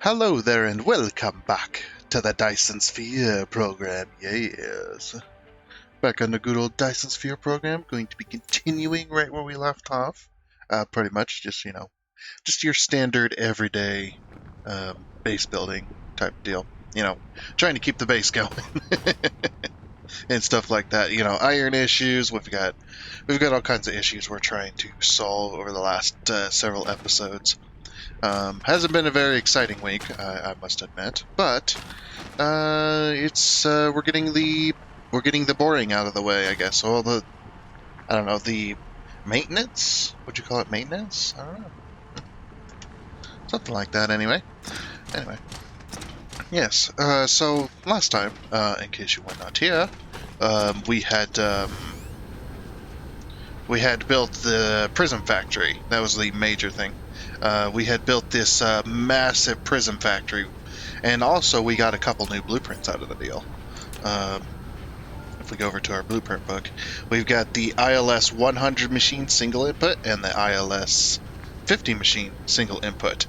Hello there and welcome back to the Dyson Sphere Program, yes. Back on the good old Dyson Sphere Program, going to be continuing right where we left off. Pretty much just, just your standard everyday base building type deal. Trying to keep the base going and stuff like that. Iron issues, we've got all kinds of issues we're trying to solve over the last several episodes. Hasn't been a very exciting week, I must admit, but it's we're getting the boring out of the way, I guess. All the I don't know the maintenance. Would you call it maintenance? I don't know, something like that. Anyway, yes. So last time, in case you were not here, we had built the prism factory. That was the major thing. We had built this massive prism factory, and also we got a couple new blueprints out of the deal. If we go over to our blueprint book, we've got the ILS 100 machine single input and the ILS 50 machine single input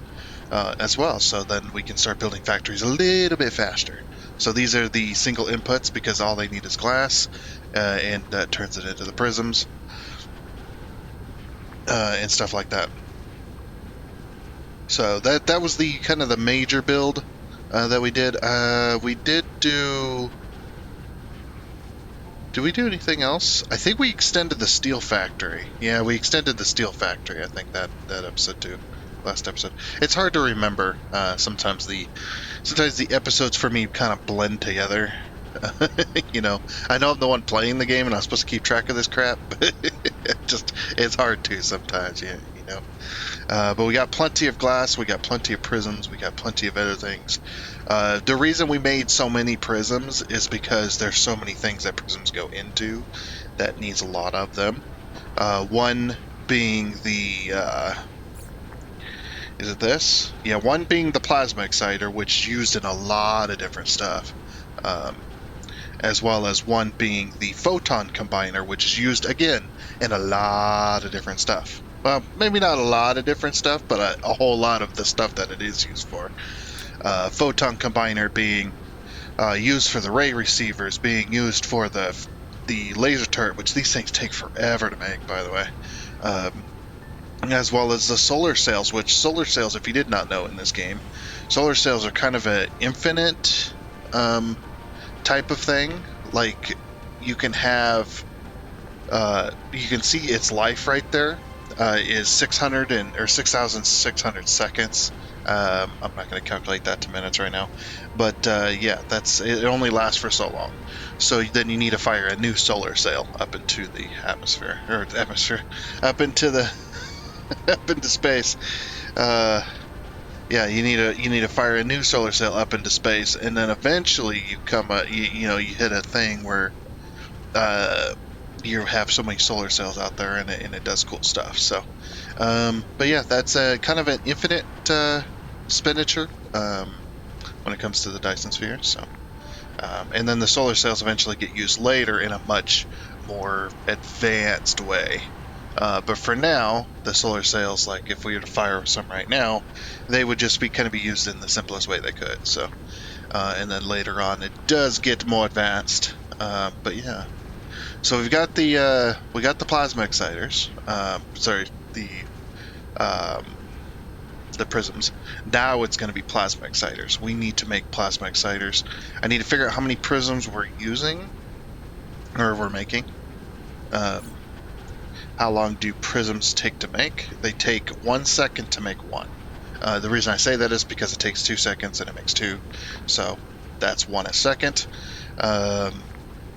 as well. So then we can start building factories a little bit faster. So these are the single inputs because all they need is glass, and that turns it into the prisms and stuff like that. So that was the kind of the major build that we did. We did do. Did we do anything else? I think we extended the steel factory. Yeah, we extended the steel factory. I think that episode too, last episode. It's hard to remember. Sometimes the episodes for me kind of blend together. I know I'm the one playing the game and I'm supposed to keep track of this crap, but it's hard to sometimes. Yeah. But we got plenty of glass, we got plenty of prisms, we got plenty of other things. The reason we made so many prisms is because there's so many things that prisms go into that needs a lot of them. One being the is it this? Yeah, one being the plasma exciter, which is used in a lot of different stuff. As well as one being the photon combiner, which is used again in a lot of different stuff. Well, maybe not a lot of different stuff, but a whole lot of the stuff that it is used for. Photon combiner being used for the ray receivers, being used for the laser turret, which these things take forever to make, by the way. As well as the solar sails, which solar sails, if you did not know in this game, solar sails are kind of an infinite type of thing. Like, you can have, you can see its life right there. Is 6,600 seconds. I'm not going to calculate that to minutes right now, but yeah, it only lasts for so long. So then you need to fire a new solar sail up into the atmosphere, up into the up into space. Yeah, you need to fire a new solar sail up into space, and then eventually you come you hit a thing where you have so many solar cells out there, and it does cool stuff. So, but yeah, that's kind of an infinite expenditure when it comes to the Dyson Sphere. So, and then the solar cells eventually get used later in a much more advanced way. But for now, the solar sails, like if we were to fire some right now, they would just be used in the simplest way they could. So, and then later on, it does get more advanced. But yeah. So we've got the plasma exciters. The prisms. Now it's going to be plasma exciters. We need to make plasma exciters. I need to figure out how many prisms we're using, or we're making. How long do prisms take to make? They take 1 second to make one. The reason I say that is because it takes 2 seconds and it makes two. So that's 1 a second.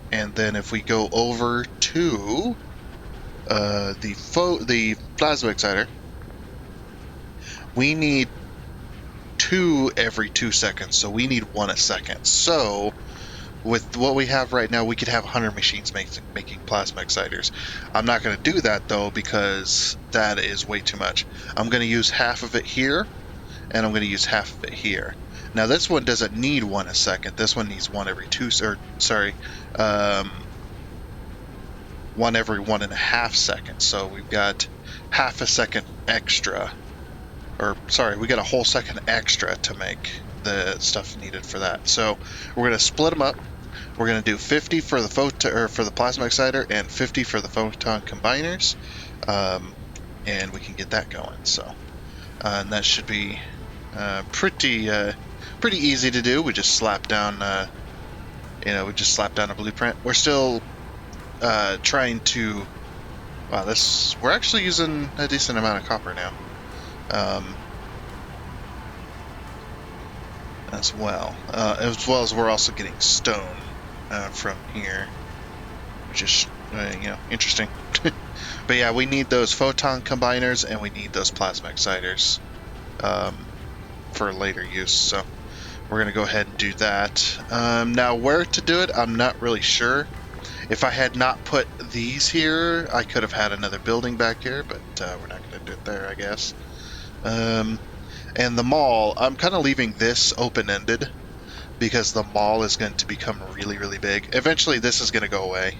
And then if we go over to the plasma exciter, we need 2 every 2 seconds, so we need 1 a second. So with what we have right now, we could have 100 machines making plasma exciters. I'm not going to do that though, because that is way too much. I'm going to use half of it here, and I'm going to use half of it here. Now this one doesn't need 1 a second. This one needs 1 every 1 every 1.5 seconds. So we've got half a second extra or sorry, we got a whole second extra to make the stuff needed for that. So we're going to split them up. We're going to do 50 for the for the plasma exciter and 50 for the photon combiners, and we can get that going. So and that should be pretty easy to do. We just slap down we just slap down a blueprint. We're still trying to. Wow, we're actually using a decent amount of copper now. As well as we're also getting stone from here, which is interesting. But yeah, we need those photon combiners and we need those plasma exciters for later use. So we're gonna go ahead and do that. Now, where to do it, I'm not really sure. If I had not put these here, I could have had another building back here, but we're not gonna do it there, I guess. And the mall, I'm kind of leaving this open-ended because the mall is going to become really, really big. Eventually, this is going to go away.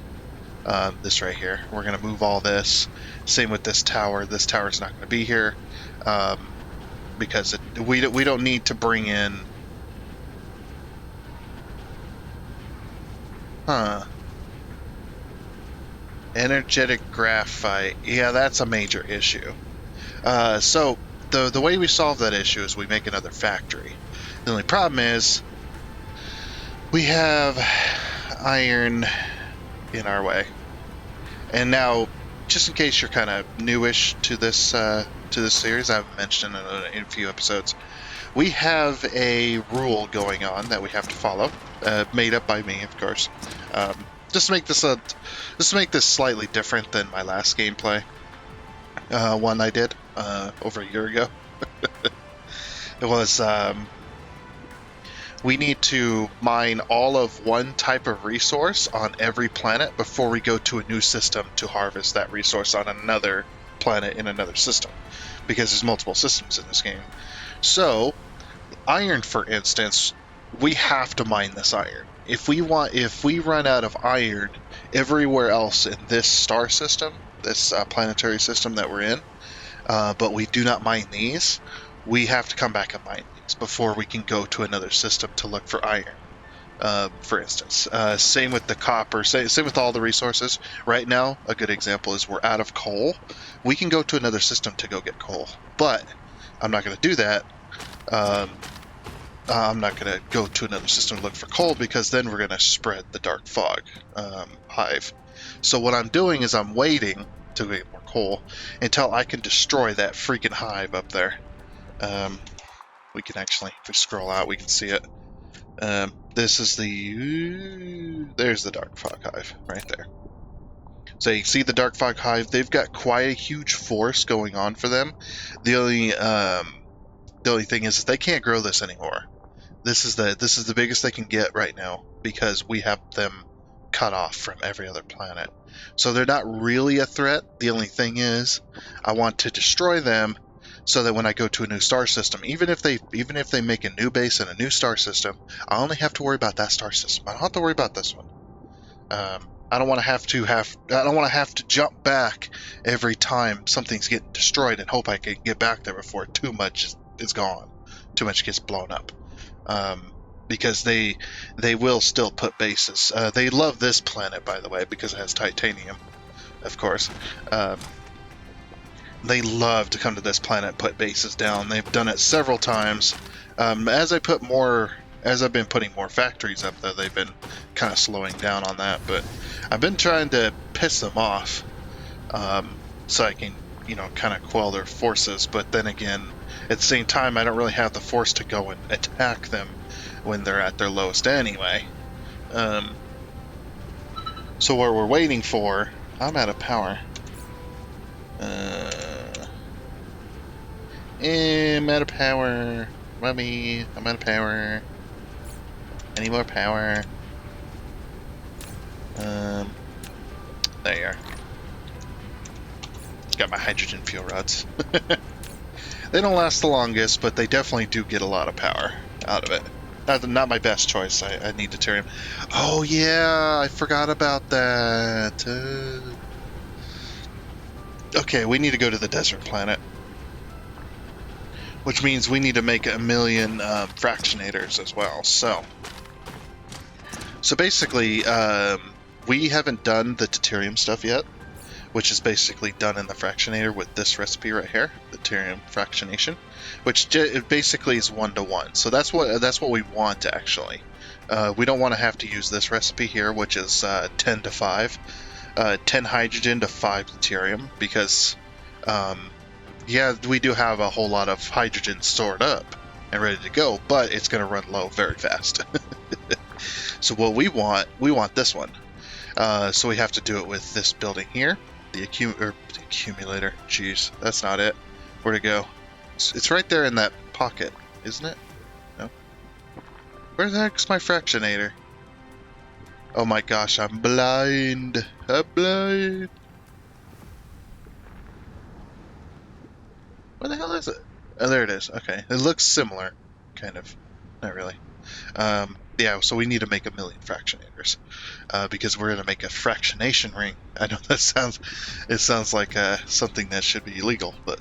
This right here. We're going to move all this. Same with this tower. This tower is not going to be here because we don't need to bring in... Energetic graphite. Yeah, that's a major issue. So the way we solve that issue is we make another factory. The only problem is we have iron in our way. And now, just in case you're kind of newish to this series, I've mentioned in a few episodes, we have a rule going on that we have to follow, made up by me, of course. Just to make this slightly different than my last gameplay one I did over a year ago. It was we need to mine all of one type of resource on every planet before we go to a new system to harvest that resource on another planet in another system, because there's multiple systems in this game. So iron, for instance, we have to mine this iron. If we run out of iron everywhere else in this star system, this planetary system that we're in, but we do not mine these, we have to come back and mine these before we can go to another system to look for iron. For instance, same with the copper, same with all the resources. Right now, a good example is we're out of coal. We can go to another system to go get coal, but I'm not going to do that. I'm not going to go to another system to look for coal because then we're going to spread the dark fog hive. So what I'm doing is I'm waiting to get more coal until I can destroy that freaking hive up there. We can actually, if we scroll out, we can see it. This is there's the dark fog hive right there. So you see the dark fog hive, they've got quite a huge force going on for them. The only thing is they can't grow this anymore. This is the biggest they can get right now because we have them cut off from every other planet. So they're not really a threat. The only thing is I want to destroy them so that when I go to a new star system, even if they make a new base and a new star system, I only have to worry about that star system. I don't have to worry about this one. I don't want to have to jump back every time something's getting destroyed and hope I can get back there before too much is gone. Too much gets blown up. Because they will still put bases. They love this planet, by the way, because it has titanium, of course. They love to come to this planet, put bases down. They've done it several times. As I've been putting more factories up there, they've been kind of slowing down on that. But I've been trying to piss them off, so I can, kind of quell their forces. But then again, at the same time, I don't really have the force to go and attack them when they're at their lowest anyway. So what we're waiting for... I'm out of power. I'm out of power. Mommy, I'm out of power. I need more power. There you are. Got my hydrogen fuel rods. They don't last the longest, but they definitely do get a lot of power out of it. Not my best choice. I need deuterium. Oh yeah, I forgot about that. Okay, we need to go to the desert planet. which means we need to make a million fractionators as well. So basically, we haven't done the deuterium stuff yet, which is basically done in the fractionator with this recipe right here, the deuterium fractionation, which it basically is 1-to-1. So that's what we want actually. We don't want to have to use this recipe here, which is 10-to-5, 10 hydrogen to 5 deuterium, because yeah, we do have a whole lot of hydrogen stored up and ready to go, but it's going to run low very fast. So what we want this one. So we have to do it with this building here, the accumulator. Jeez, that's not it. Where'd it go? It's right there in that pocket, isn't it? No. Where the heck's my fractionator? Oh my gosh, I'm blind. I'm blind. Where the hell is it? Oh, there it is. Okay, it looks similar, kind of. Not really. Yeah, so we need to make a million fractionators, because we're going to make a fractionation ring. I know that sounds like something that should be illegal, but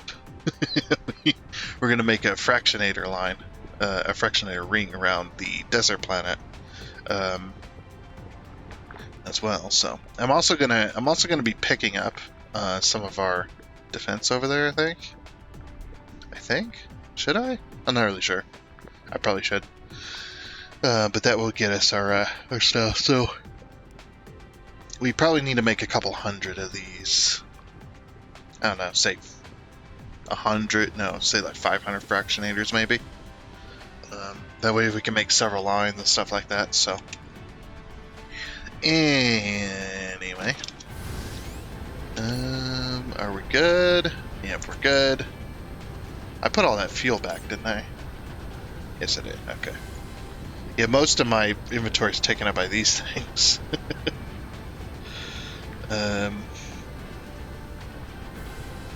we're going to make a fractionator line, a fractionator ring around the desert planet, as well. So I'm also gonna be picking up some of our defense over there. I think. Should I? I'm not really sure. I probably should. But that will get us our stuff. So we probably need to make a couple hundred of these. I don't know, say 100. No, say like 500 fractionators maybe. That way we can make several lines and stuff like that. So anyway, are we good? Yep, we're good. I put all that fuel back, didn't I? Yes, I did. Okay. Yeah, most of my inventory is taken up by these things.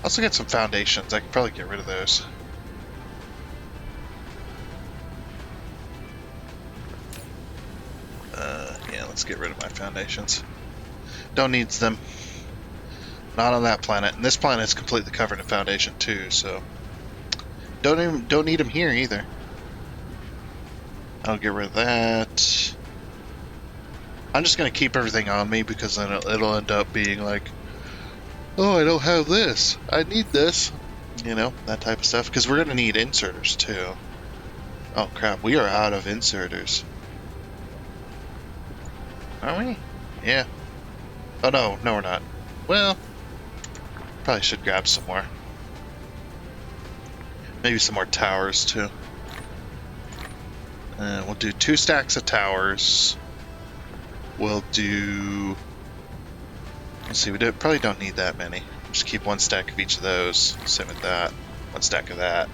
Also get some foundations. I could probably get rid of those. Yeah, let's get rid of my foundations. Don't need them. Not on that planet. And this planet is completely covered in foundation too, so don't need them here either. I'll get rid of that. I'm just gonna keep everything on me, because then it'll end up being like, oh, I don't have this. I need this. You know, that type of stuff. Because we're gonna need inserters too. Oh crap, we are out of inserters. Are we? Yeah. Oh no, we're not. Well, probably should grab some more. Maybe some more towers too. We'll do 2 stacks of towers. We'll do... Let's see, probably don't need that many. Just keep 1 stack of each of those. Same with that. 1 stack of that.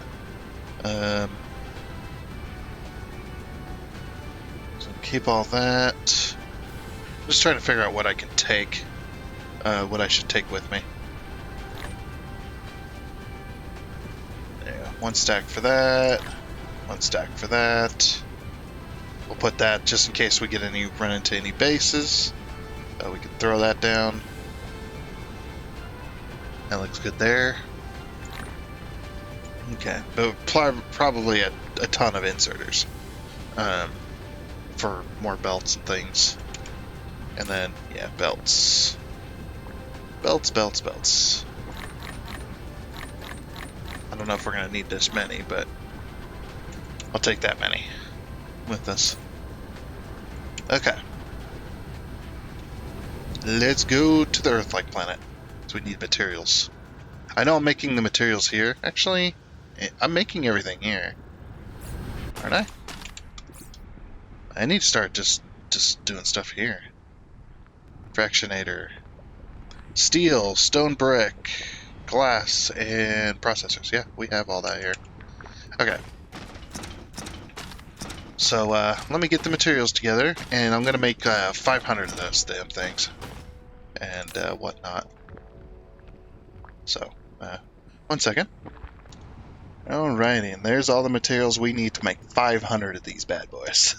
So keep all that. I'm just trying to figure out what I can take. What I should take with me. Yeah, 1 stack for that. 1 stack for that. We'll put that just in case we run into any bases. We can throw that down. That looks good there. Okay, but probably a ton of inserters for more belts and things. And then, yeah, belts. Belts. I don't know if we're going to need this many, but I'll take that many with us. Okay. Let's go to the Earth-like planet. So we need materials. I know I'm making the materials here. Actually, I'm making everything here. Aren't I? I need to start just doing stuff here. Fractionator. Steel, stone brick, glass, and processors. Yeah, we have all that here. Okay. So, let me get the materials together, and I'm gonna make 500 of those damn things. And, whatnot. So, 1 second. Alrighty, and there's all the materials we need to make 500 of these bad boys.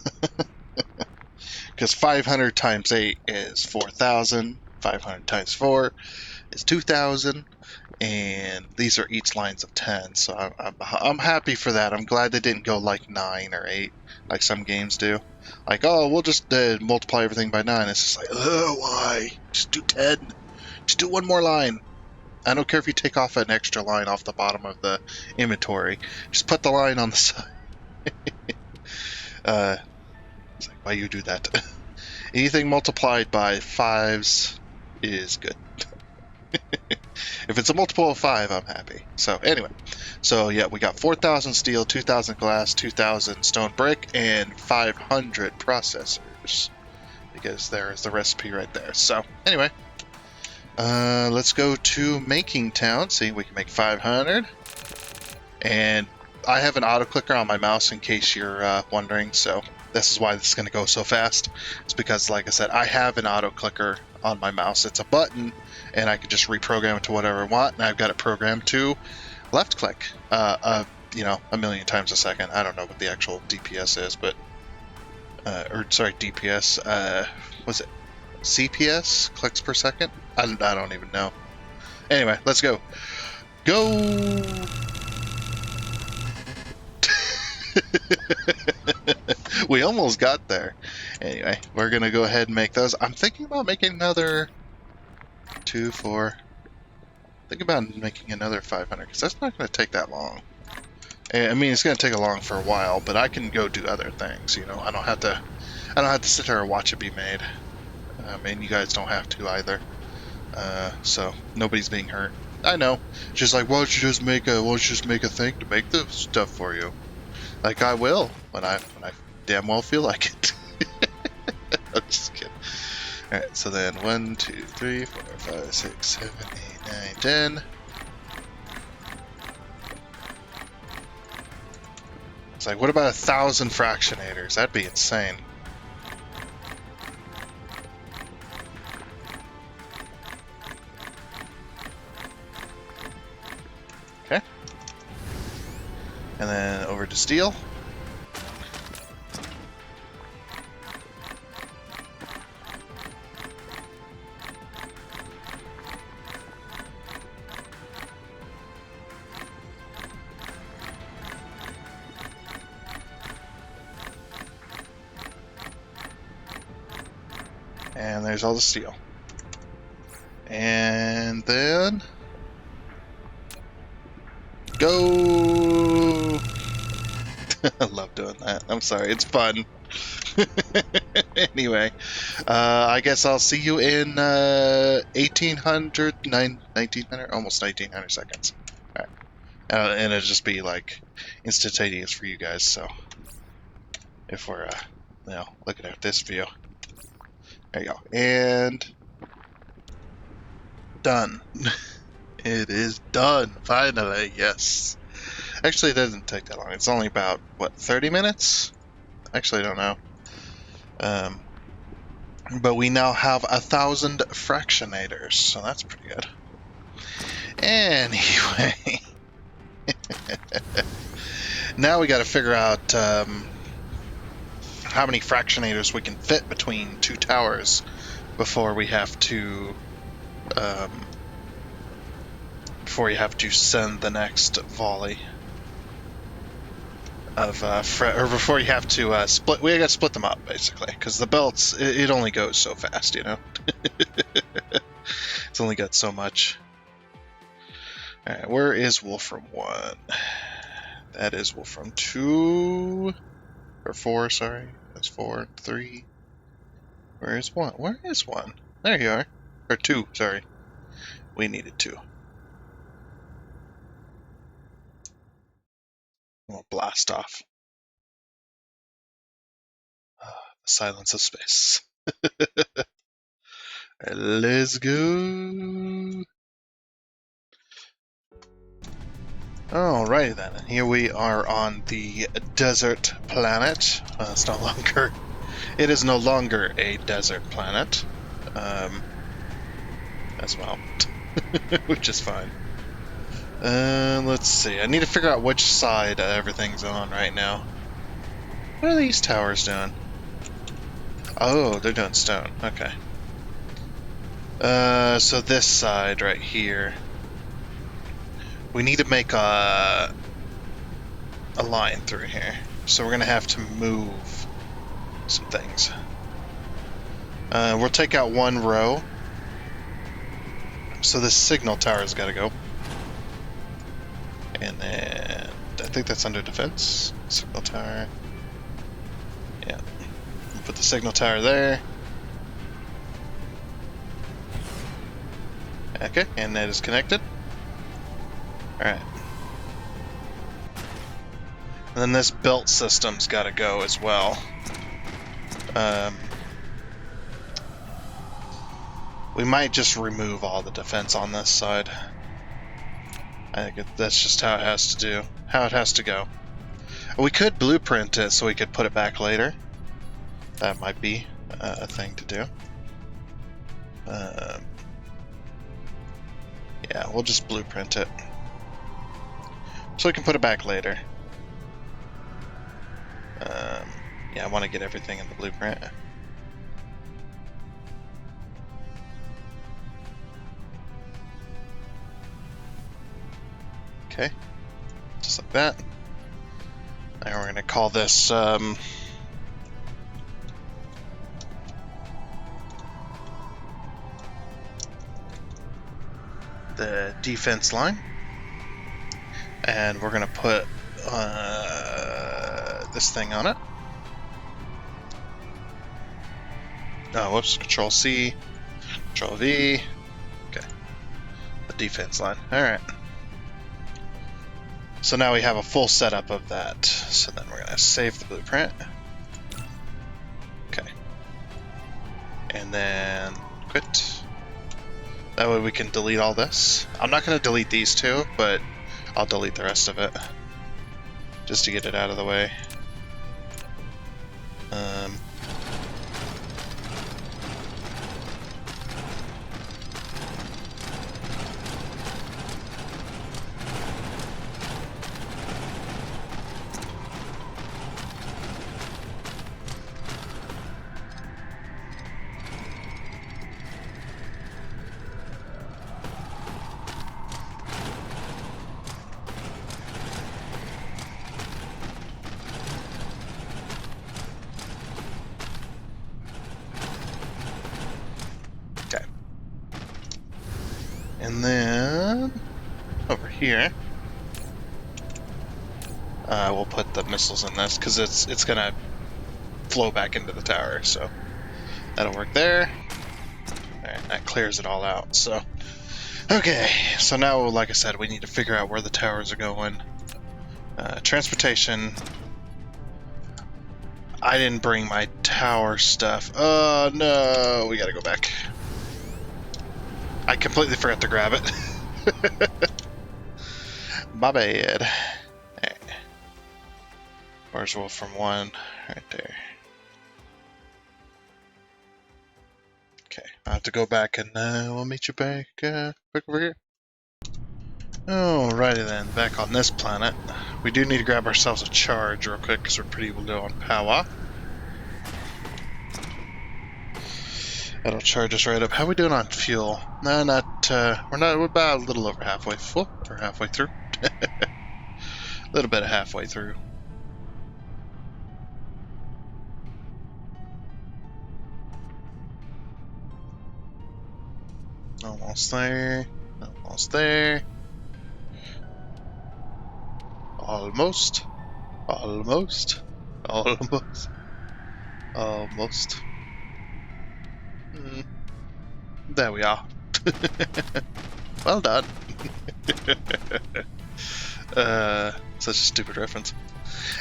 Because 500 times 8 is 4,000, 500 times 4 is 2,000, and these are each lines of 10, so I'm happy for that. I'm glad they didn't go like 9 or 8 like some games do. Like, oh, we'll just multiply everything by 9. It's just like, oh, why? Just do 10. Just do one more line. I don't care if you take off an extra line off the bottom of the inventory. Just put the line on the side. It's like, why you do that? Anything multiplied by 5s is good. If it's a multiple of 5, I'm happy. So anyway, so yeah, we got 4,000 steel, 2,000 glass, 2,000 stone brick, and 500 processors. Because there's the recipe right there. So anyway, let's go to making town. See, we can make 500. And I have an auto clicker on my mouse in case you're wondering. So this is why this is going to go so fast. It's because, like I said, I have an auto clicker on my mouse. It's a button, and I can just reprogram it to whatever I want. And I've got it programmed to left click, you know, a million times a second. I don't know what the actual DPS is, but DPS. Was it CPS? Clicks per second? I don't even know. Anyway, let's go. Go! We almost got there. Anyway, we're gonna go ahead and make those. I'm thinking about making another 2, 4. Think about making another 500 because that's not gonna take that long. I mean, it's gonna take long for a while, but I can go do other things. You know, I don't have to sit there and watch it be made. And you guys don't have to either. So nobody's being hurt. I know. Just like, why don't you just make a thing to make the stuff for you? Like I will when I damn well feel like it. I'm just kidding. Alright, so then 1, 2, 3, 4, 5, 6, 7, 8, 9, 10. It's like, what about 1,000 fractionators? That'd be insane. Okay. And then over to steel. And there's all the steel. And then go. I love doing that. I'm sorry, it's fun. Anyway, I guess I'll see you in 1900, almost 1900 seconds. Alright. And it'll just be like instantaneous for you guys, so if we're you know, looking at this view. There you go. And done. It is done, finally, yes. Actually, it doesn't take that long. It's only about, what, 30 minutes? Actually, I don't know. But we now have 1,000 fractionators, so that's pretty good. Anyway. Now we gotta figure out how many fractionators we can fit between 2 towers before we have to send the next volley of or before you have to split. We gotta split them up basically because the belts it only goes so fast, you know. It's only got so much. All right, where is Wolfram 1? That is Wolfram 2 or 4. Sorry, that's 4, 3. Where is 1? Where is 1? There you are. Or 2. Sorry, we needed 2. We'll blast off. The silence of space. Let's go. Alrighty then, here we are on the desert planet. It is no longer a desert planet, as well, which is fine. Let's see, I need to figure out which side everything's on right now. What are these towers doing? Oh, they're doing stone, okay. So this side right here. we need to make a line through here. So we're going to have to move some things. We'll take out one row. So this signal tower's got to go. And then I think that's under defense. Signal tower. Yeah. We'll put the signal tower there. Okay, and that is connected. Alright. And then this belt system's got to go as well. We might just remove all the defense on this side. I think that's just how it has to go. We could blueprint it so we could put it back later. That might be a thing to do. Yeah, we'll just blueprint it. So we can put it back later. Yeah, I want to get everything in the blueprint. Okay, just like that. And we're going to call this the defense line. And we're going to put this thing on it. Oh, whoops, Control C, Control V. Okay, the defense line. Alright. So now we have a full setup of that. So then we're going to save the blueprint. Okay. And then quit. That way we can delete all this. I'm not going to delete these two, but I'll delete the rest of it. Just to get it out of the way. Okay. And then over here, we'll put the missiles in this because it's gonna flow back into the tower. So that'll work there. Alright, that clears it all out. So okay, so now, like I said, we need to figure out where the towers are going. Transportation. I didn't bring my tower stuff. Oh no, we gotta go back. I completely forgot to grab it. My bad. Right. Where's Wolfram 1? Right there. Okay, I have to go back and we'll meet you back over here. Alrighty then, back on this planet. We do need to grab ourselves a charge real quick because we're pretty low on power. That'll charge us right up. How are we doing on fuel? No, we're about a little over halfway full, or halfway through. A little bit of halfway through. Almost there. Almost there. Almost. Almost. Almost. Almost. There we are. Well done. Such a stupid reference.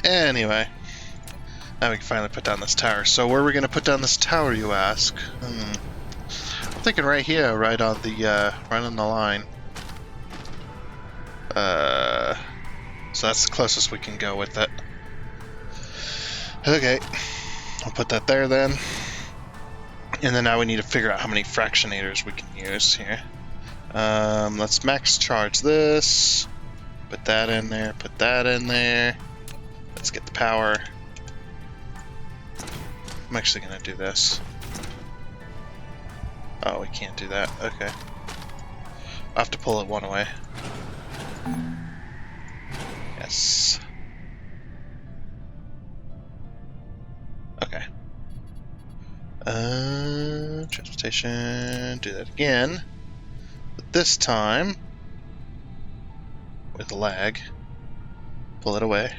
Anyway, now we can finally put down this tower. So where are we going to put down this tower, you ask? I'm thinking right here, right on the line. So that's the closest we can go with it. Okay, I'll put that there then. And then now we need to figure out how many fractionators we can use here. Let's max charge this. Put that in there, put that in there. Let's get the power. I'm actually going to do this. Oh, we can't do that. Okay. I'll have to pull it one away. Yes. Okay. Transportation. Do that again. But this time, with the lag, pull it away.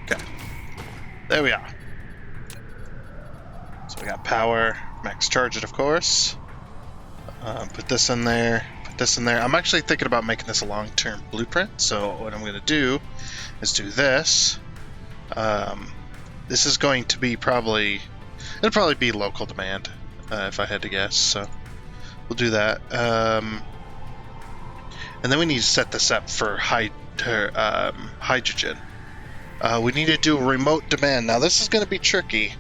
Okay. There we are. So we got power. Max charge it, of course. Put this in there. Put this in there. I'm actually thinking about making this a long-term blueprint. So what I'm going to do is do this. This is going to be probably... It'll probably be local demand, if I had to guess. So we'll do that. And then we need to set this up for hydrogen. We need to do a remote demand. Now this is going to be tricky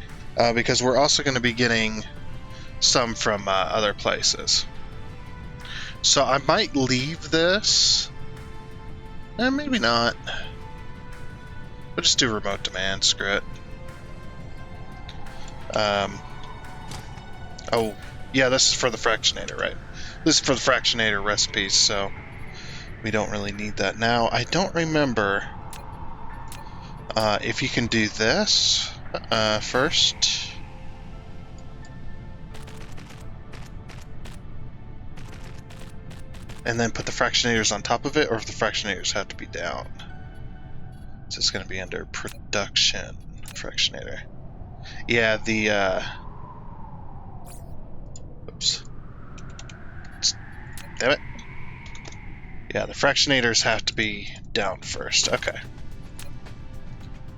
because we're also going to be getting some from other places. So I might leave this. Maybe not. We'll just do remote demand. Screw it. Oh, yeah, this is for the fractionator, right? This is for the fractionator recipes, so we don't really need that now. I don't remember if you can do this first. And then put the fractionators on top of it, or if the fractionators have to be down. So it's going to be under production fractionator. Yeah, the oops. Damn it. Yeah, the fractionators have to be down first. Okay.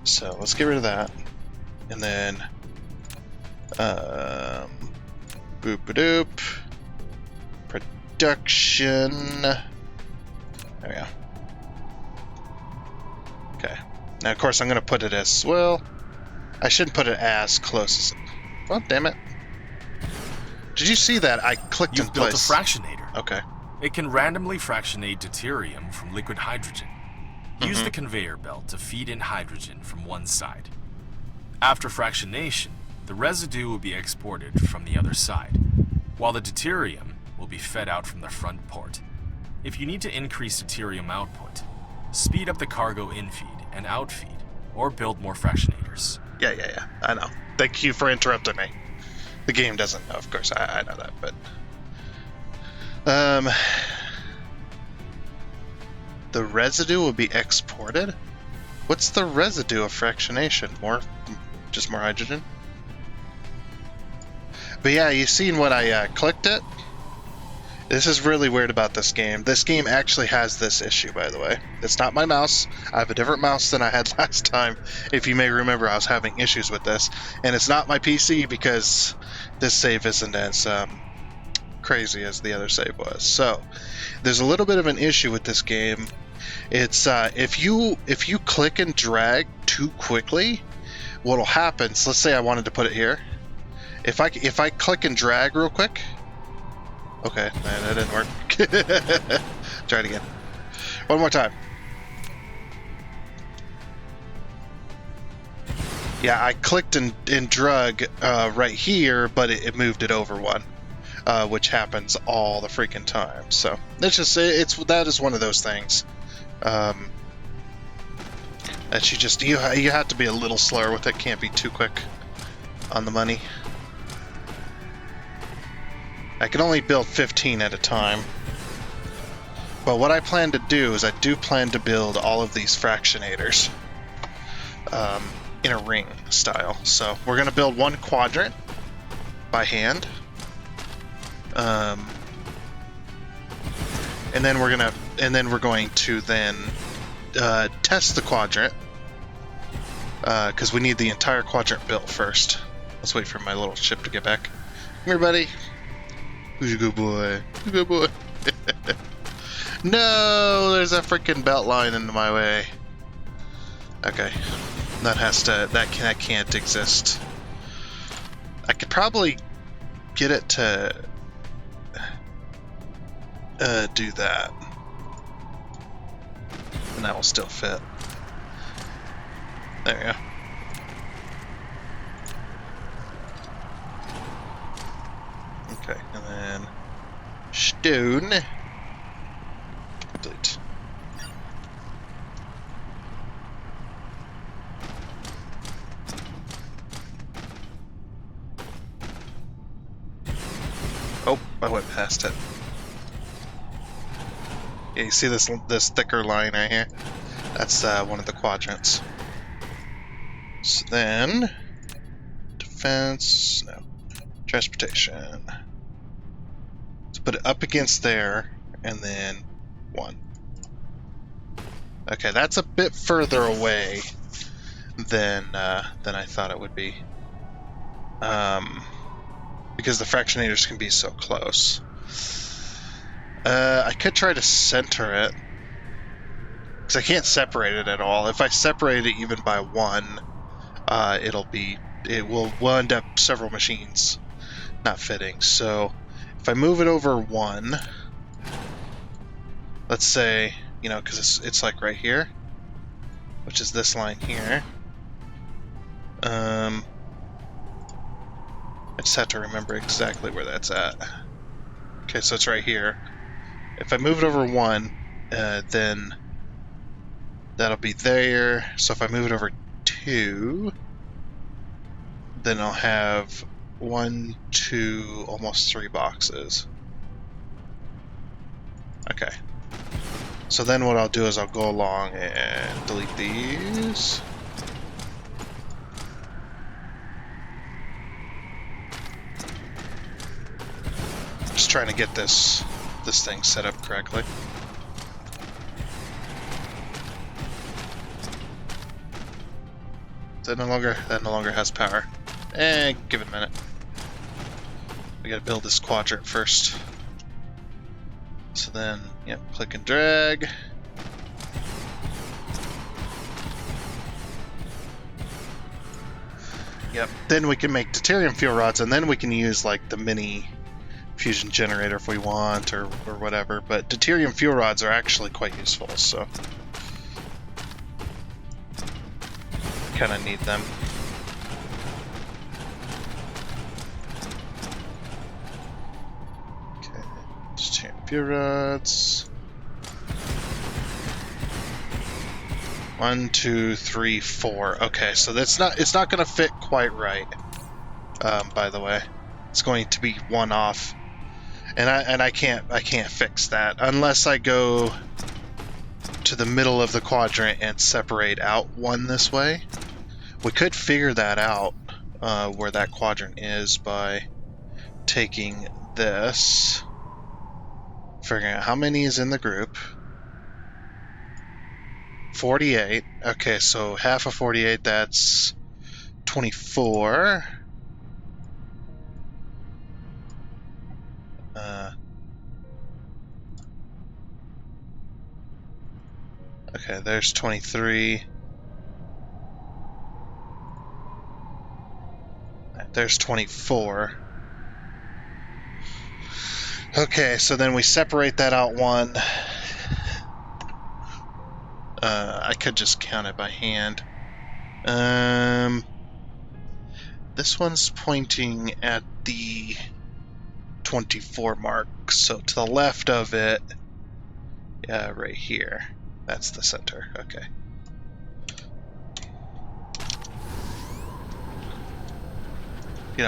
So let's get rid of that. And then boop-a-doop. Production. There we go. Okay. Now, of course, I'm going to put it as well. I shouldn't put it as close as it. Oh, damn it. Did you see that? I clicked in place. You've built a fractionator. Okay. It can randomly fractionate deuterium from liquid hydrogen. Use the conveyor belt to feed in hydrogen from one side. After fractionation, the residue will be exported from the other side, while the deuterium will be fed out from the front port. If you need to increase deuterium output, speed up the cargo infeed and outfeed, or build more fractionators. Yeah. I know. Thank you for interrupting me. The game doesn't know, of course. I know that, but... the residue will be exported? What's the residue of fractionation? Just more hydrogen? But yeah, you seen when I clicked it? This is really weird about this game. This game actually has this issue, by the way. It's not my mouse. I have a different mouse than I had last time. If you may remember, I was having issues with this. And it's not my PC because this save isn't as crazy as the other save was. So, there's a little bit of an issue with this game. It's if you click and drag too quickly, what'll happen, so let's say I wanted to put it here. If I click and drag real quick, okay, that didn't work. Try it again. One more time. Yeah, I clicked and drug right here, but it moved it over one, which happens all the freaking time. So it's just that is one of those things that you have to be a little slower with it. Can't be too quick on the money. I can only build 15 at a time. But what I plan to do is I do plan to build all of these fractionators in a ring style. So we're going to build one quadrant by hand. And then we're going to test the quadrant because we need the entire quadrant built first. Let's wait for my little ship to get back. Come here, buddy. Who's a good boy? Who's a good boy? No, there's a freaking belt line in my way. Okay, that can't exist. I could probably get it to do that, and that will still fit. There we go. Okay, and then stone. Delete. Oh, I went past it. Yeah, you see this thicker line right here? That's one of the quadrants. So then, defense, no, transportation. So put it up against there, and then 1. Okay, that's a bit further away than I thought it would be. Because the fractionators can be so close. I could try to center it, because I can't separate it at all. If I separate it even by 1, we'll end up several machines not fitting. So if I move it over 1, let's say, because it's like right here, which is this line here. I just have to remember exactly where that's at. Okay, so it's right here. If I move it over 1, then that'll be there. So if I move it over 2, then I'll have 1, 2, almost 3 boxes. Okay. So then what I'll do is I'll go along and delete these. Just trying to get this thing set up correctly. That no longer has power. Give it a minute. We gotta build this quadrant first. So then, yep, click and drag. Yep, then we can make deuterium fuel rods, and then we can use like the mini fusion generator if we want, or whatever. But deuterium fuel rods are actually quite useful, so kind of need them. Okay, deuterium fuel rods. 1, 2, 3, 4. Okay, so it's not going to fit quite right. By the way, it's going to be one off, and I can't fix that unless I go to the middle of the quadrant and separate out 1 this way. We could figure that out, where that quadrant is, by taking this, figuring out how many is in the group. 48. Okay, so half of 48, that's 24. Okay, there's 23. There's 24. Okay, so then we separate that out 1. I could just count it by hand. This one's pointing at the 24 mark, so to the left of it, right here. That's the center. Okay.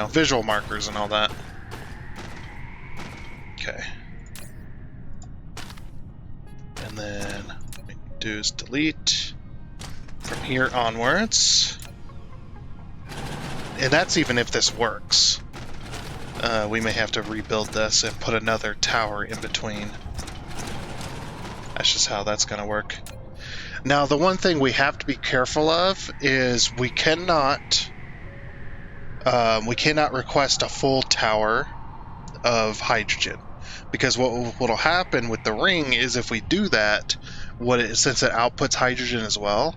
Visual markers and all that. Okay. And then what we can do is delete from here onwards. And that's even if this works. We may have to rebuild this and put another tower in between. That's just how that's going to work. Now, the one thing we have to be careful of is we cannot request a full tower of hydrogen, because what will happen with the ring is if we do that, since it outputs hydrogen as well,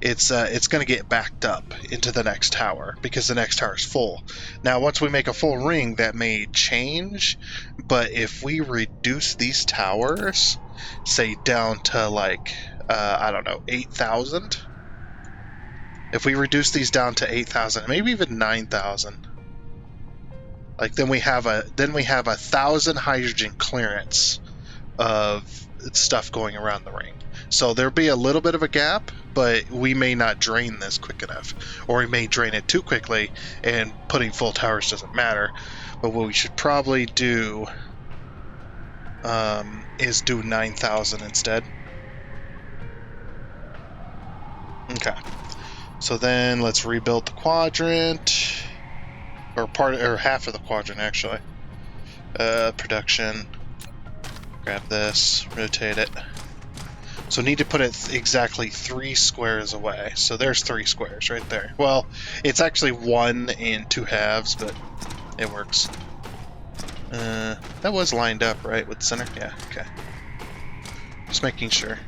it's going to get backed up into the next tower because the next tower is full. Now, once we make a full ring, that may change, but if we reduce these towers, say down to like, I don't know, 8,000. If we reduce these down to 8,000, maybe even 9,000, Like then we have a 1,000 hydrogen clearance of stuff going around the ring. So there'll be a little bit of a gap, but we may not drain this quick enough, or we may drain it too quickly, and putting full towers doesn't matter. But what we should probably do is do 9,000 instead. Okay. So then let's rebuild the quadrant, or half of the quadrant actually. Production. Grab this, rotate it. So need to put it exactly 3 squares away. So there's 3 squares right there. Well, it's actually 1 and 2 halves, but it works. That was lined up, right, with the center? Yeah, okay. Just making sure.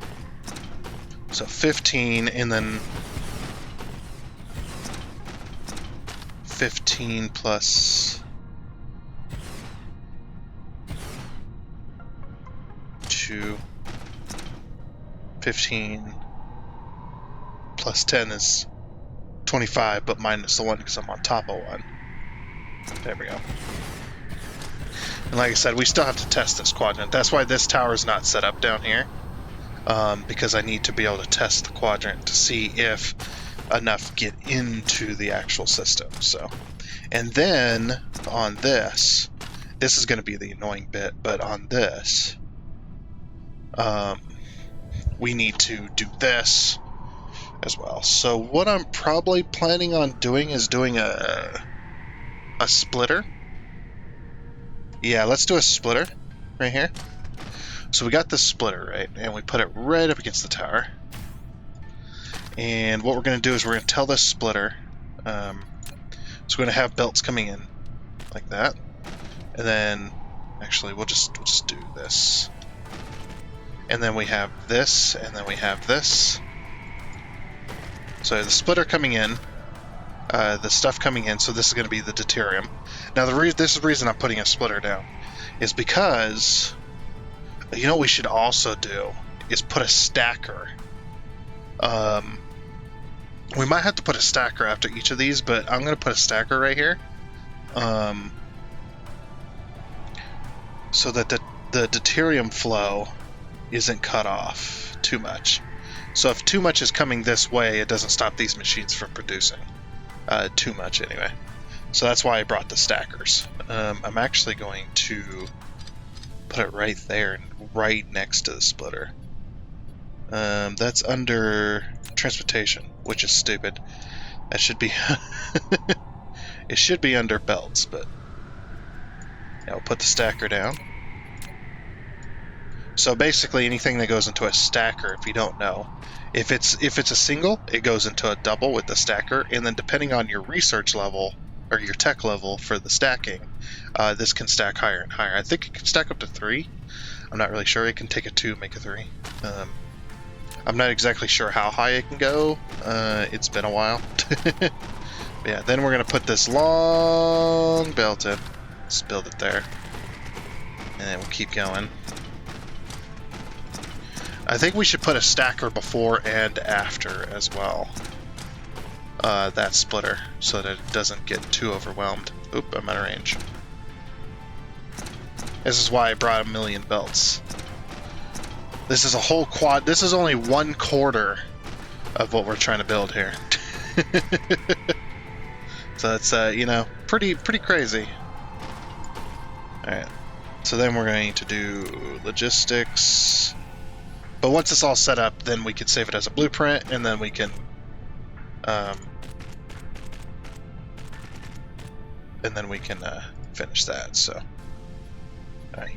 So 15, and then 15 plus 2. 15 plus 10 is 25, but minus the 1 because I'm on top of 1. There we go. And like I said, we still have to test this quadrant. That's why this tower is not set up down here, because I need to be able to test the quadrant to see if enough get into the actual system. So, and then on this is going to be the annoying bit, but on this, we need to do this as well. So what I'm probably planning on doing is doing a splitter. Yeah, let's do a splitter right here. So we got this splitter, right? And we put it right up against the tower. And what we're going to do is we're going to tell this splitter. So we're going to have belts coming in like that. And then, actually, we'll just do this. And then we have this, and then we have this. So the splitter coming in, the stuff coming in, so this is going to be the deuterium. Now, this is the reason I'm putting a splitter down, is because, you know what we should also do, is put a stacker. We might have to put a stacker after each of these, but I'm going to put a stacker right here. So that the deuterium flow isn't cut off too much. So if too much is coming this way, it doesn't stop these machines from producing too much anyway. So that's why I brought the stackers. I'm actually going to put it right there, right next to the splitter. That's under transportation, which is stupid. That should be it should be under belts, but yeah, I'll put the stacker down. So basically anything that goes into a stacker, if you don't know, if it's a single, it goes into a double with the stacker, and then depending on your research level or your tech level for the stacking, this can stack higher and higher. I think it can stack up to 3. I'm not really sure. It can take a 2, make a 3. I'm not exactly sure how high it can go. It's been a while. Yeah, then we're going to put this long belt in. Let's build it there. And then we'll keep going. I think we should put a stacker before and after as well. That splitter, so that it doesn't get too overwhelmed. Oop, I'm out of range. This is why I brought 1,000,000 belts. This is a whole quad. This is only 1/4 of what we're trying to build here. So it's you know, pretty crazy. All right. So then we're going to do logistics. But once it's all set up, then we can save it as a blueprint, and then we can finish that. So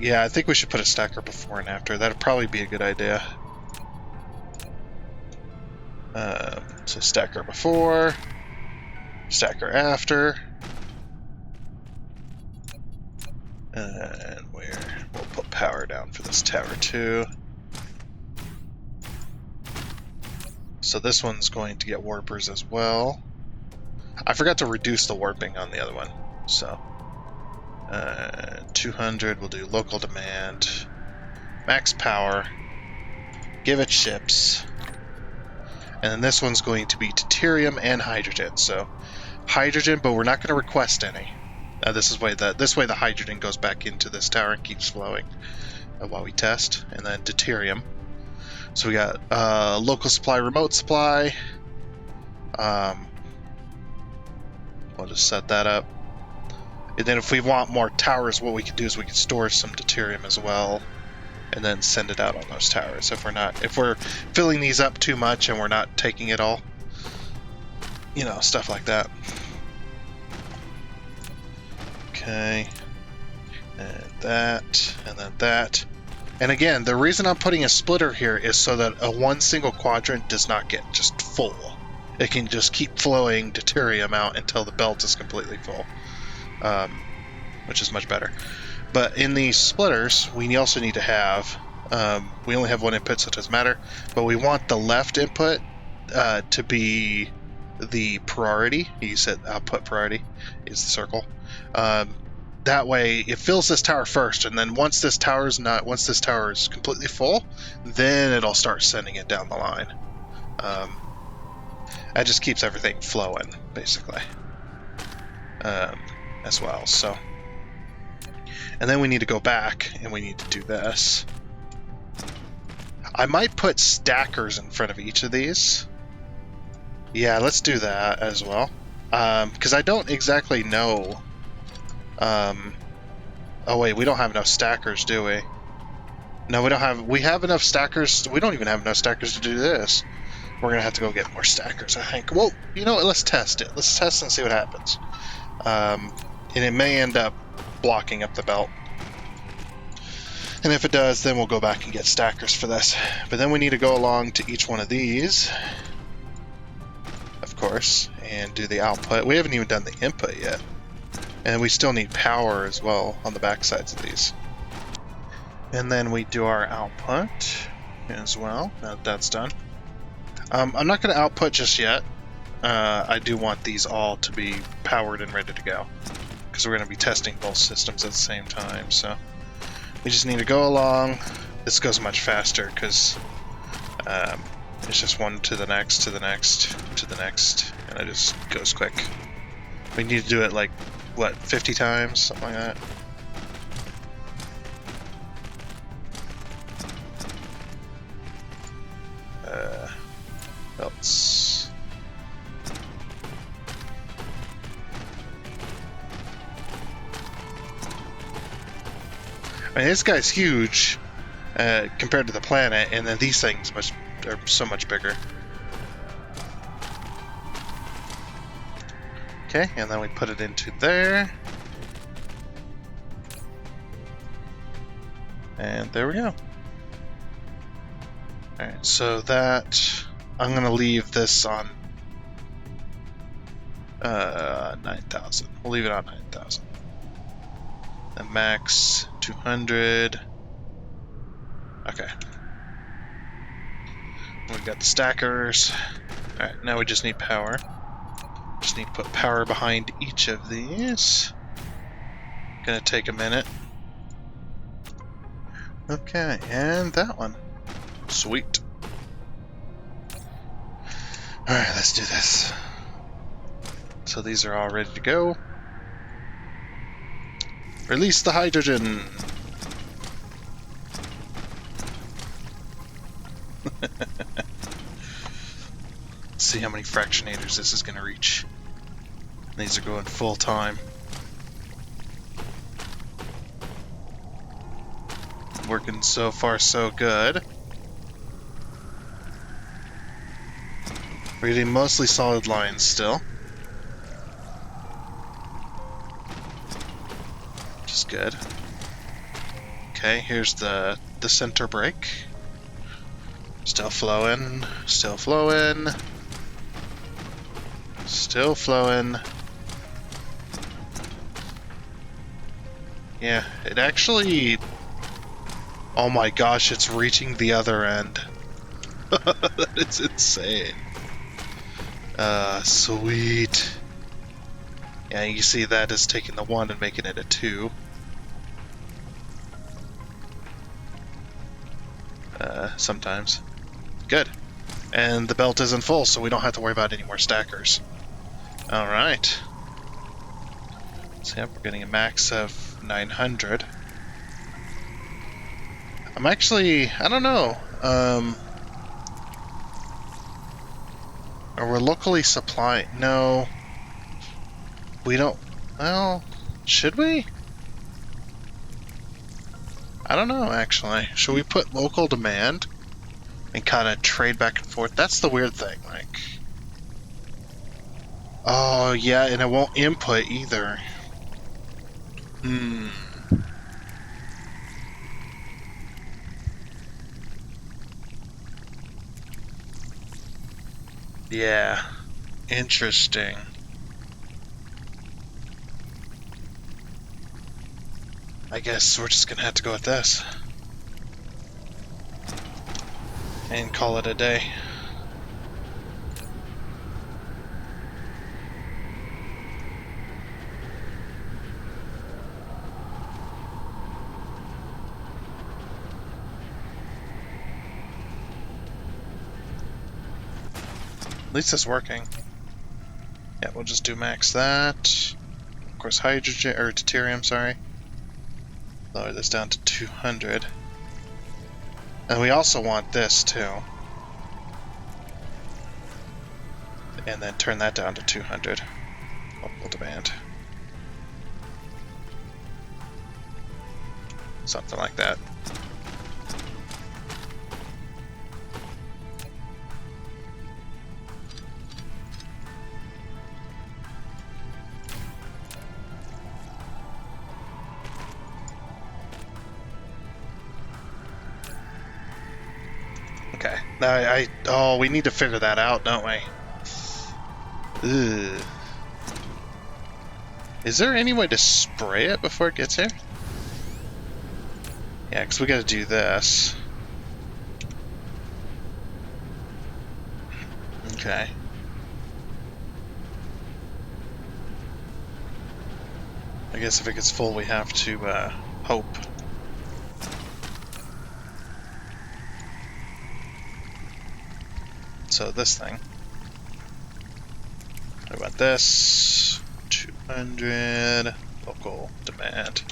yeah, I think we should put a stacker before and after. That'd probably be a good idea. So stacker before, stacker after, and we'll put power down for this tower too. So this one's going to get warpers as well. I forgot to reduce the warping on the other one. So 200, we'll do local demand, max power, give it ships, and then this one's going to be deuterium and hydrogen. So hydrogen, but we're not going to request any. This way the hydrogen goes back into this tower and keeps flowing while we test. And then deuterium. So we got local supply, remote supply. We'll just set that up. And then if we want more towers, what we can do is we can store some deuterium as well, and then send it out on those towers. If we're filling these up too much and we're not taking it all, you know, stuff like that. Okay, and that, and then that. And again, the reason I'm putting a splitter here is so that one single quadrant does not get just full. It can just keep flowing deuterium out until the belt is completely full, which is much better. But in these splitters, we also need to have, we only have one input, so it doesn't matter, but we want the left input to be the priority. You said output priority is the circle. That way it fills this tower first, and then once this tower is completely full, then it'll start sending it down the line. That just keeps everything flowing, basically, as well. So, and then we need to go back and we need to do this. I might put stackers in front of each of these. Yeah, let's do that as well. Because I don't exactly know. Oh wait, we don't have enough stackers, do we? No, we don't have. We have enough stackers. We don't even have enough stackers to do this. We're gonna have to go get more stackers, I think. Well, you know what? Let's test it. Let's test and see what happens. And it may end up blocking up the belt. And if it does, then we'll go back and get stackers for this. But then we need to go along to each one of these, of course, and do the output. We haven't even done the input yet. And we still need power as well on the back sides of these. And then we do our output as well. Now that that's done. I'm not going to output just yet. I do want these all to be powered and ready to go, because we're going to be testing both systems at the same time. So we just need to go along. This goes much faster because it's just one to the next, to the next, to the next, and it just goes quick. We need to do it like, what, 50 times? Something like that. Belts. I mean, this guy's huge compared to the planet, and then these things are so much bigger. Okay, and then we put it into there. And there we go. Alright, so that, I'm going to leave this on 9,000. We'll leave it on 9,000. And max 200. Okay. We've got the stackers. Alright, now we just need power. Just need to put power behind each of these. Gonna take a minute. Okay, and that one. Sweet. Alright, let's do this. So these are all ready to go. Release the hydrogen! Let's see how many fractionators this is going to reach. These are going full time. Working so far so good. We're getting mostly solid lines still. Which is good. Okay, here's the center break. Still flowing, still flowing. Still flowing. Yeah, it actually... Oh my gosh, it's reaching the other end. That is insane. Sweet. Yeah, you see that is taking the 1 and making it a 2. Sometimes. Good. And the belt isn't full, so we don't have to worry about any more stackers. Alright. So yep, we're getting a max of 900. I'm actually, I don't know. Are we locally supplying? No. We don't. Well, should we? I don't know, actually. Should we put local demand and kind of trade back and forth? That's the weird thing, like. Oh, yeah, and it won't input either. Hmm. Yeah. Interesting. I guess we're just gonna have to go with this. And call it a day. At least it's working. Yeah, we'll just do max that. Of course, hydrogen, or deuterium, sorry. Lower this down to 200. And we also want this, too. And then turn that down to 200. Local demand. Something like that. Okay. Now oh, we need to figure that out, don't we? Ugh. Is there any way to spray it before it gets here? Yeah, because we gotta do this. Okay. I guess if it gets full, we have to hope. So this thing. What about this? 200 local demand.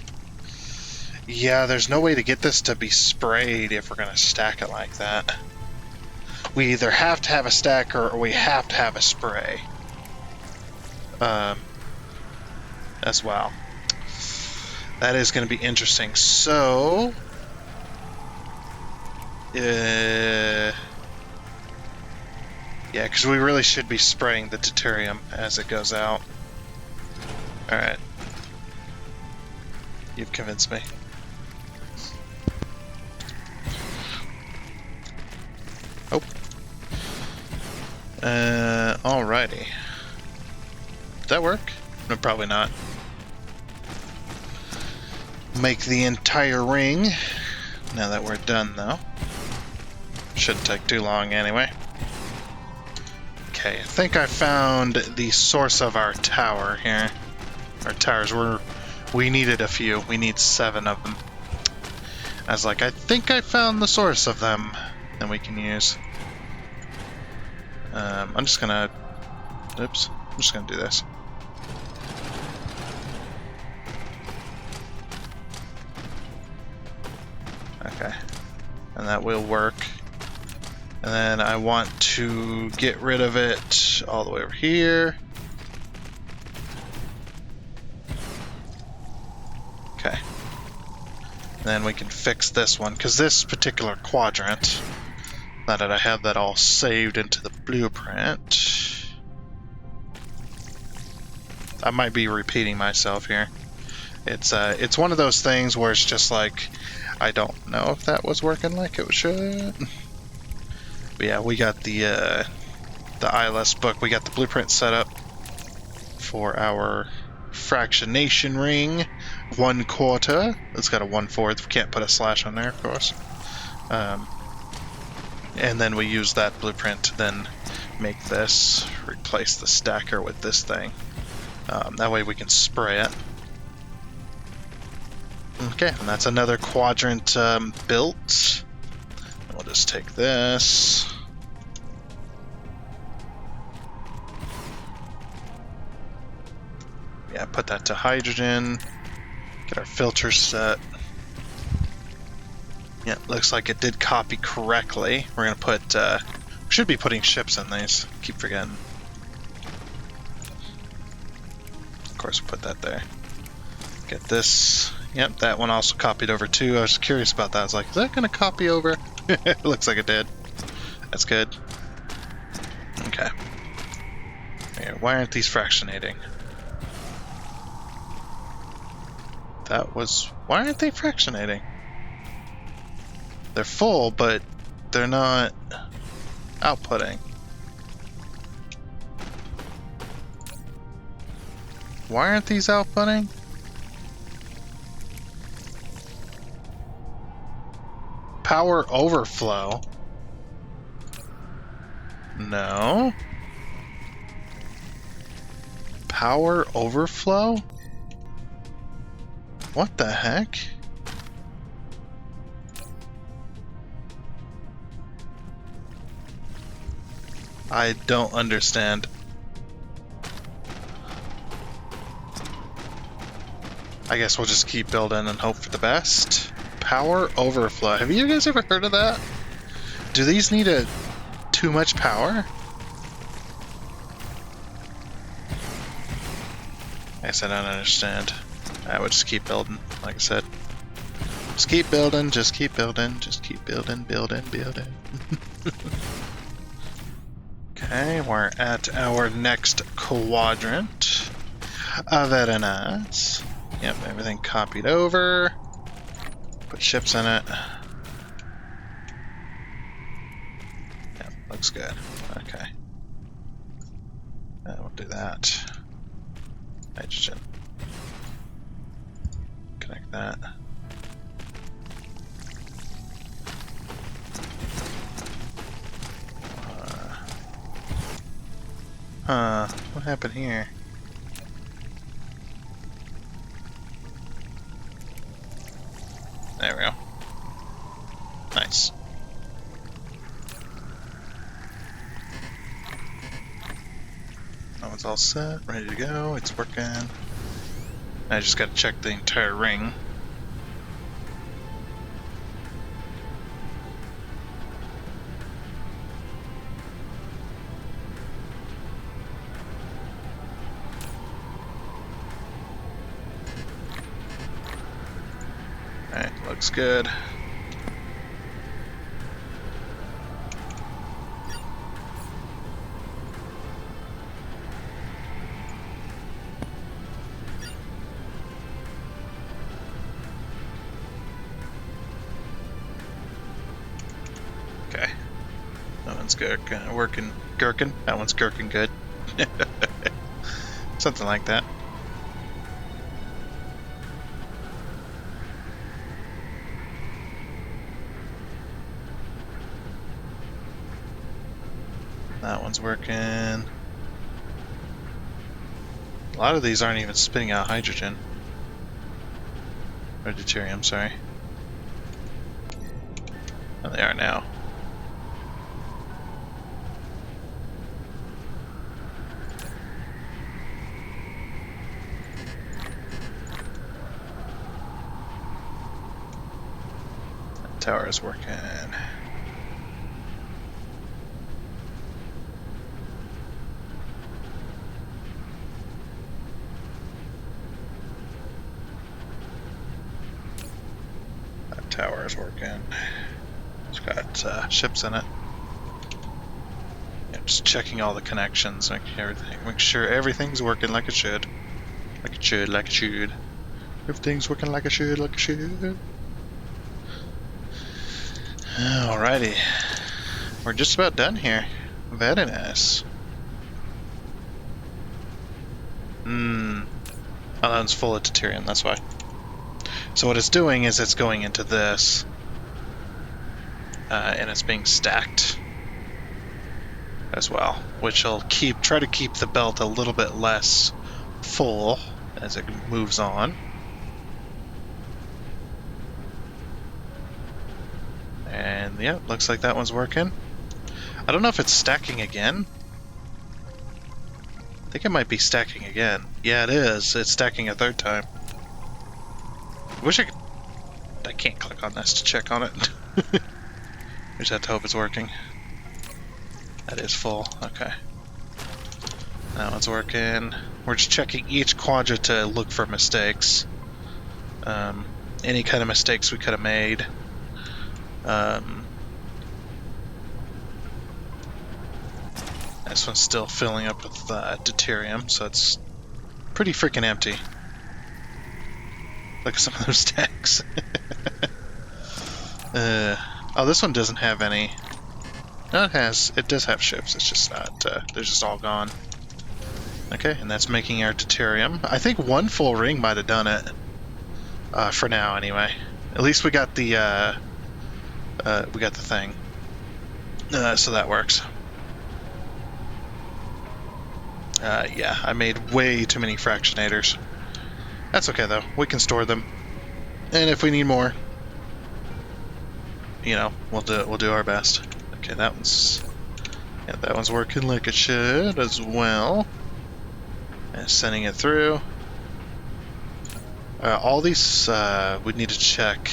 Yeah, there's no way to get this to be sprayed if we're gonna stack it like that. We either have to have a stacker or we have to have a spray. As well. That is going to be interesting. So, yeah, because we really should be spraying the deuterium as it goes out. Alright. You've convinced me. Oh. Alrighty. Did that work? No, probably not. Make the entire ring. Now that we're done, though. Shouldn't take too long anyway. Okay, I think I found the source of our tower here. Our towers we needed a few. We need 7 of them. I was like, I think I found the source of them that we can use. I'm just gonna... Oops. I'm just gonna do this. Okay. And that will work. And then I want to get rid of it all the way over here. Okay. And then we can fix this one, because this particular quadrant, now that I have that all saved into the blueprint, I might be repeating myself here. It's one of those things where it's just like, I don't know if that was working like it should. But yeah, we got the ILS book. We got the blueprint set up for our fractionation ring. 1/4. It's got a 1/4. We can't put a slash on there, of course. And then we use that blueprint to then make this, replace the stacker with this thing. That way we can spray it. Okay, and that's another quadrant built. We'll just take this. Yeah, put put that to hydrogen. Get our filter set. Yeah, looks like it did copy correctly. We're gonna put, we should be putting ships in these. Keep forgetting. Of course, we'll put that there. Get this. Yep, that one also copied over too. I was curious about that. I was like, is that gonna copy over? It looks like it did. That's good. Okay. Here, why aren't these fractionating? That was... Why aren't they fractionating? They're full, but they're not outputting. Why aren't these outputting? Power overflow? No. Power overflow? What the heck? I don't understand. I guess we'll just keep building and hope for the best. Power overflow. Have you guys ever heard of that? Do these need too much power? I guess I don't understand. I would just keep building, like I said. Just keep building, just keep building, just keep building, building. Okay, we're at our next quadrant. Very nice. Yep, everything copied over. Put ships in it. Yep, looks good. Okay. We'll do that. Hydrogen. Connect that. What happened here? There we go. Nice. That one's all set, ready to go. It's working. I just gotta check the entire ring. Alright, looks good. Okay. That one's working. Gherkin? That one's gherkin good. Something like that. That one's working. A lot of these aren't even spitting out hydrogen. Or deuterium, sorry. Oh, they are now. That tower is working. Tower is working. It's got ships in it. Yeah, just checking all the connections, make sure everything's working like it should. Like it should, like it should. Everything's working like it should, like it should. Alrighty. We're just about done here. Very nice. Oh, that one's full of deuterium, that's why. So what it's doing is it's going into this, and it's being stacked as well, which will try to keep the belt a little bit less full as it moves on. And yeah, looks like that one's working. I don't know if it's stacking again. I think it might be stacking again. Yeah, it is. It's stacking a third time. I wish I could... I can't click on this to check on it. I just have to hope it's working. That is full. Okay. That one's working. We're just checking each quadrant to look for mistakes. Any kind of mistakes we could have made. This one's still filling up with deuterium, so it's pretty freaking empty. Look at some of those stacks. Oh, this one doesn't have any. No, it has. It does have ships. It's just not. They're just all gone. Okay, and that's making our deuterium. I think one full ring might have done it. For now, anyway. At least we got the thing. So that works. Yeah, I made way too many fractionators. That's okay though. We can store them, and if we need more, you know, we'll do our best. Okay, that one's working like it should as well. And sending it through. All these we need to check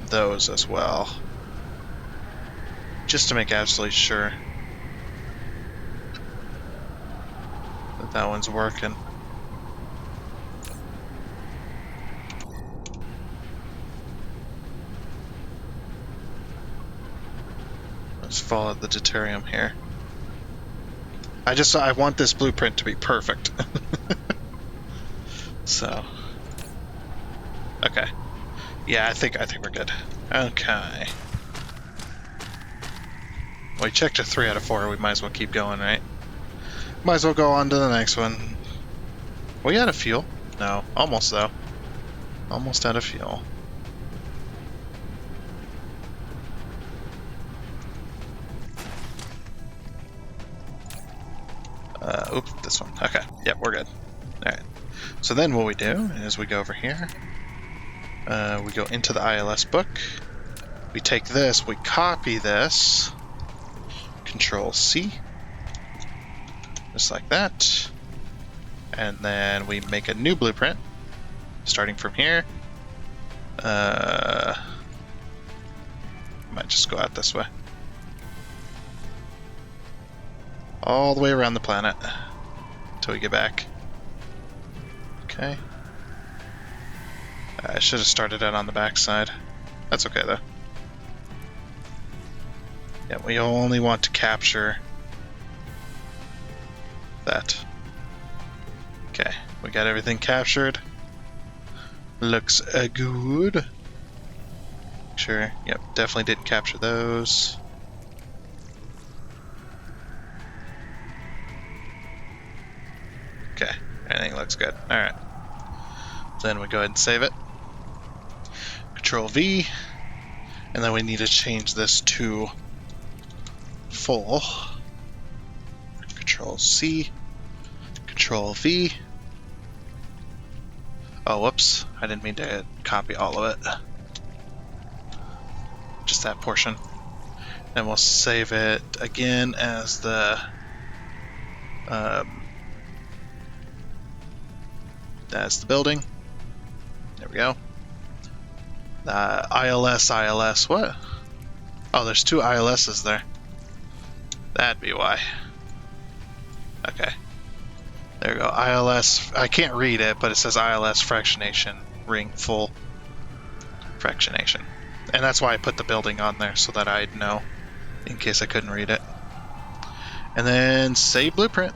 those as well, just to make absolutely sure that that one's working. Let's follow the deuterium here. I want this blueprint to be perfect. So, okay, yeah, I think we're good. Okay, well, we checked a 3 out of 4. We might as well keep going, right? Might as well go on to the next one. We out of fuel? No, almost though. Almost out of fuel. Oops, this one. Okay, yep, we're good. Alright. So then what we do is we go over here. We go into the ILS book. We take this, we copy this. Control C. Just like that. And then we make a new blueprint. Starting from here. Might just go out this way. All the way around the planet until we get back. Okay. I should have started it on the back side. That's okay though. Yeah, we only want to capture that. Okay, we got everything captured. Looks good. Sure, yep, definitely didn't capture those. Okay, everything looks good. Alright. Then we go ahead and save it. Control V. And then we need to change this to full. Control C. Control V. Oh, whoops. I didn't mean to copy all of it. Just that portion. And we'll save it again as the building. There we go. ILS, what? Oh, there's 2 ILSs there. That'd be why. Okay. There we go. ILS, I can't read it, but it says ILS fractionation ring full fractionation. And that's why I put the building on there, so that I'd know in case I couldn't read it. And then save blueprint.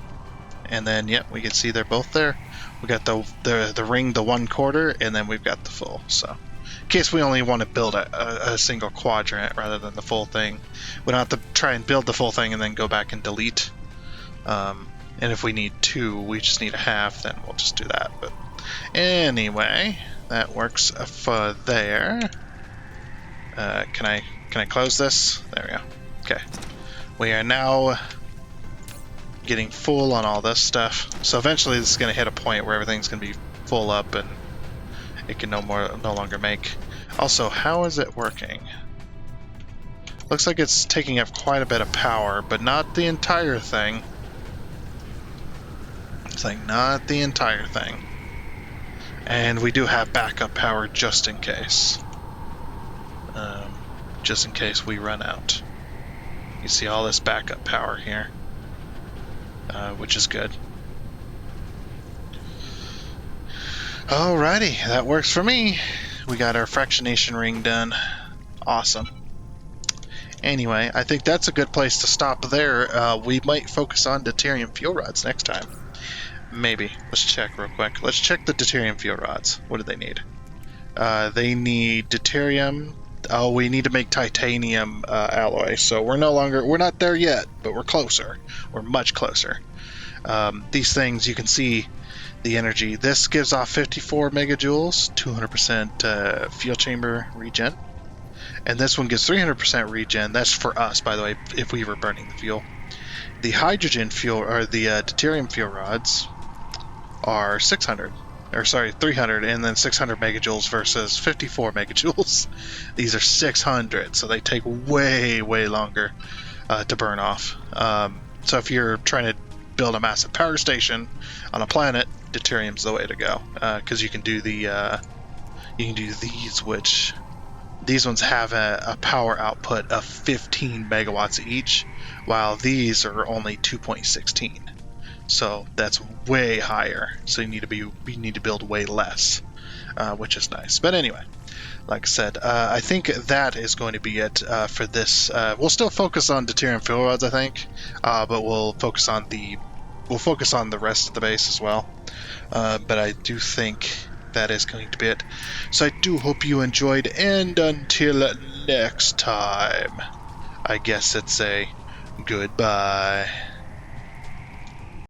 And then, yep, we can see they're both there. We got the ring, the 1/4, and then we've got the full. So, in case we only want to build a single quadrant rather than the full thing, we don't have to try and build the full thing and then go back and delete. And if we need 2, we just need a half, then we'll just do that. But anyway, that works for there. Can I close this? There we go. Okay. We are now getting full on all this stuff. So eventually this is going to hit a point where everything's going to be full up and it can no longer make. Also, how is it working? Looks like it's taking up quite a bit of power, but not the entire thing. It's like not the entire thing. And we do have backup power just in case. Just in case we run out. You see all this backup power here, which is good. Alrighty, that works for me. We got our fractionation ring done. Awesome. Anyway, I think that's a good place to stop there. We might focus on deuterium fuel rods next time. Maybe. Let's check real quick. Let's check the deuterium fuel rods. What do they need? They need deuterium. Oh, we need to make titanium alloy. So we're not there yet, but we're closer. We're much closer. These things, you can see the energy. This gives off 54 megajoules, 200% fuel chamber regen. And this one gives 300% regen. That's for us, by the way, if we were burning the fuel. The hydrogen fuel, or the deuterium fuel rods, are 300, and then 600 megajoules versus 54 megajoules. These are 600, so they take way, way longer to burn off. So if you're trying to build a massive power station on a planet, deuterium's the way to go, because you can do these, which these ones have a power output of 15 megawatts each, while these are only 2.16. So that's way higher. So you need to build way less, which is nice. But anyway, like I said, I think that is going to be it for this. We'll still focus on deuterium fuel rods, I think, but we'll focus on the rest of the base as well. But I do think that is going to be it. So I do hope you enjoyed, and until next time, I guess it's a goodbye.